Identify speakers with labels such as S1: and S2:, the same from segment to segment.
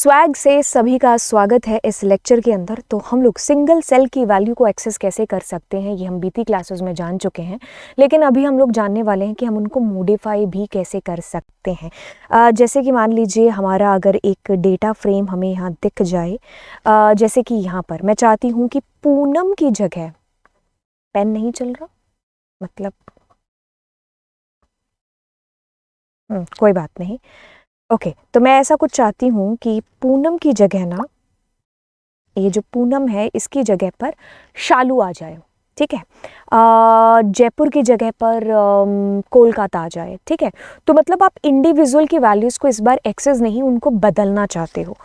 S1: Swag से सभी का स्वागत है इस लेक्चर के अंदर। तो हम लोग सिंगल सेल की वैल्यू को एक्सेस कैसे कर सकते हैं ये हम बीती क्लासेस में जान चुके हैं, लेकिन अभी हम लोग जानने वाले हैं कि हम उनको मॉडिफाई भी कैसे कर सकते हैं। जैसे कि मान लीजिए हमारा अगर एक डेटा फ्रेम हमें यहाँ दिख जाए, जैसे कि यहाँ पर मैं चाहती हूँ कि पूनम की जगह, पेन नहीं चल रहा मतलब कोई बात नहीं, ओके। तो मैं ऐसा कुछ चाहती हूँ कि पूनम की जगह ना, ये जो पूनम है इसकी जगह पर शालू आ जाए, ठीक है। जयपुर की जगह पर कोलकाता आ जाए, ठीक है। तो मतलब आप इंडिविजुअल की वैल्यूज़ को इस बार एक्सेस नहीं, उनको बदलना चाहते हो।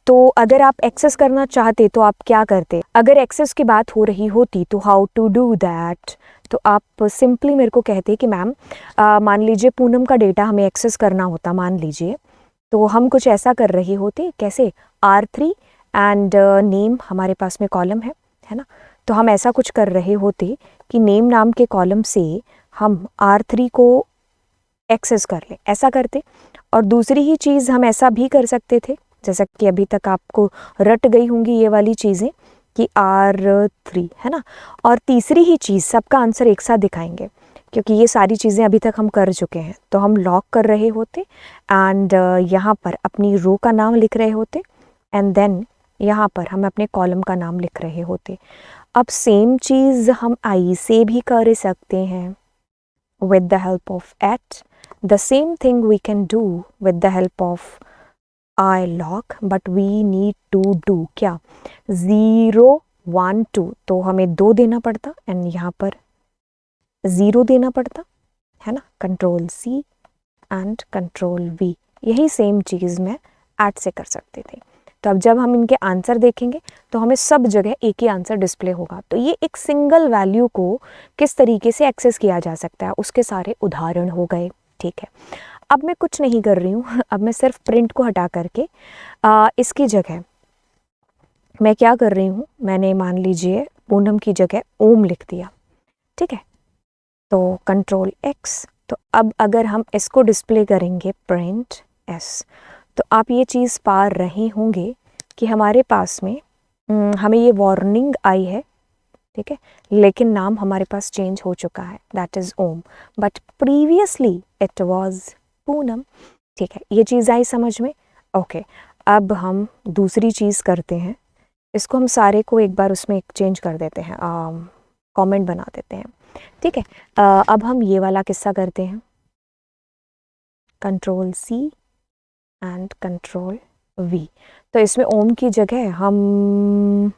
S1: तो अगर आप एक्सेस करना चाहते तो आप क्या करते? अगर एक्सेस की बात हो रही होती तो हाउ टू डू दैट, तो आप सिंपली मेरे को कहते कि मैम मान लीजिए पूनम का डेटा हमें एक्सेस करना होता, मान लीजिए, तो हम कुछ ऐसा कर रहे होते, कैसे R3 एंड नेम हमारे पास में कॉलम है ना। तो हम ऐसा कुछ कर रहे होते कि नेम नाम के कॉलम से हम R3 को एक्सेस कर लें, ऐसा करते। और दूसरी ही चीज़ हम ऐसा भी कर सकते थे, जैसा कि अभी तक आपको रट गई होंगी ये वाली चीज़ें कि R3 है ना। और तीसरी ही चीज़, सबका आंसर एक साथ दिखाएंगे क्योंकि ये सारी चीज़ें अभी तक हम कर चुके हैं। तो हम लॉक कर रहे होते एंड यहाँ पर अपनी रो का नाम लिख रहे होते एंड देन यहाँ पर हम अपने कॉलम का नाम लिख रहे होते। अब सेम चीज़ हम आई से भी कर सकते हैं with the help of at. The same thing we can do with the help of I lock, but we need to do क्या, 0 1 2, तो हमें 2 देना पड़ता एंड यहाँ पर 0 देना पड़ता है ना। Control C and control V, यही सेम चीज़ मैं ऐड से कर सकते थे। तो अब जब हम इनके आंसर देखेंगे तो हमें सब जगह एक ही आंसर डिस्प्ले होगा। तो ये एक सिंगल वैल्यू को किस तरीके से एक्सेस किया जा सकता है उसके सारे उदाहरण हो गए, ठीक है। अब मैं कुछ नहीं कर रही हूँ, अब मैं सिर्फ प्रिंट को हटा करके इसकी जगह मैं क्या कर रही हूँ, मैंने मान लीजिए पूनम की जगह ओम लिख दिया, ठीक है। तो कंट्रोल X, तो अब अगर हम इसको डिस्प्ले करेंगे प्रिंट S, तो आप ये चीज़ पा रहे होंगे कि हमारे पास में हमें ये वार्निंग आई है, ठीक है, लेकिन नाम हमारे पास चेंज हो चुका है, that is Om, but previously it was Poonam, ठीक है। ये चीज़ आई समझ में, ओके। अब हम दूसरी चीज़ करते हैं, इसको हम सारे को एक बार उसमें चेंज कर देते हैं, कमेंट बना देते हैं, ठीक है। अब हम ये वाला किस्सा करते हैं, control C and control V। तो इसमें ओम की जगह हम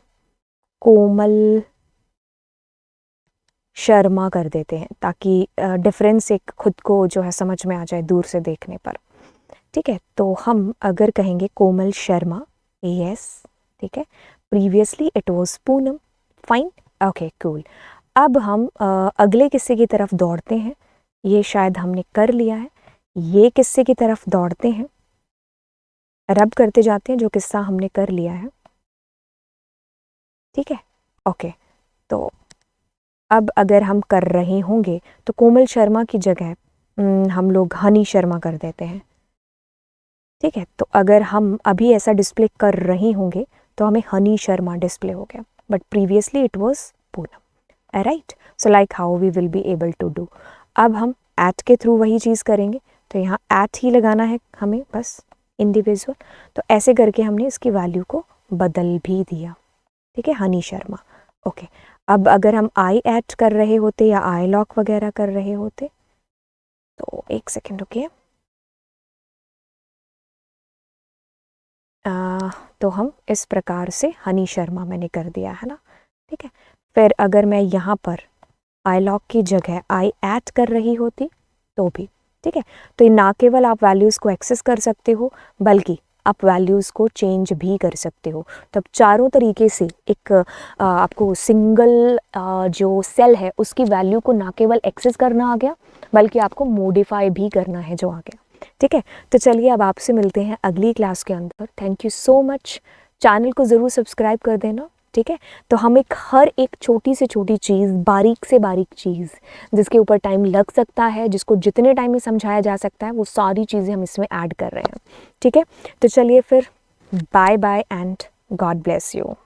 S1: कोमल शर्मा कर देते हैं ताकि डिफरेंस एक खुद को जो है समझ में आ जाए दूर से देखने पर, ठीक है। तो हम अगर कहेंगे कोमल शर्मा, यस, ठीक है, previously it was Poonam, fine, okay, cool. अब हम अगले किस्से की तरफ दौड़ते हैं, ये शायद हमने कर लिया है। ये किस्से की तरफ दौड़ते हैं, रब करते जाते हैं जो किस्सा हमने कर लिया है, ठीक है, ओके। तो अब अगर हम कर रहे होंगे तो कोमल शर्मा की जगह हम लोग हनी शर्मा कर देते हैं, ठीक है। तो अगर हम अभी ऐसा डिस्प्ले कर रहे होंगे तो हमें हनी शर्मा डिस्प्ले हो गया, but previously it was Poonam, right. So like how we will be able to do. अब हम एट के थ्रू वही चीज़ करेंगे, तो यहाँ एट ही लगाना है हमें, बस इंडिविजुअल। तो ऐसे करके हमने इसकी वैल्यू को बदल भी दिया, ठीक है, हनी शर्मा, ओके। अब अगर हम आई ऐड कर रहे होते या आई लॉक वगैरह कर रहे होते, तो एक सेकेंड रुकिए, तो हम इस प्रकार से हनी शर्मा मैंने कर दिया है ना, ठीक है। फिर अगर मैं यहाँ पर आई लॉक की जगह आई ऐड कर रही होती तो भी, ठीक है। तो ये ना केवल आप वैल्यूज़ को एक्सेस कर सकते हो बल्कि आप वैल्यूज़ को चेंज भी कर सकते हो। तो अब चारों तरीके से एक आपको सिंगल जो सेल है उसकी वैल्यू को ना केवल एक्सेस करना आ गया बल्कि आपको मॉडिफाई भी करना है जो आ गया, ठीक है। तो चलिए अब आपसे मिलते हैं अगली क्लास के अंदर। Thank you so much, channel को ज़रूर सब्सक्राइब कर देना, ठीक है। तो हम हर एक छोटी से छोटी चीज़, बारीक से बारीक चीज़ जिसके ऊपर टाइम लग सकता है, जिसको जितने टाइम में समझाया जा सकता है, वो सारी चीज़ें हम इसमें ऐड कर रहे हैं, ठीक है। तो चलिए फिर bye bye and God bless you.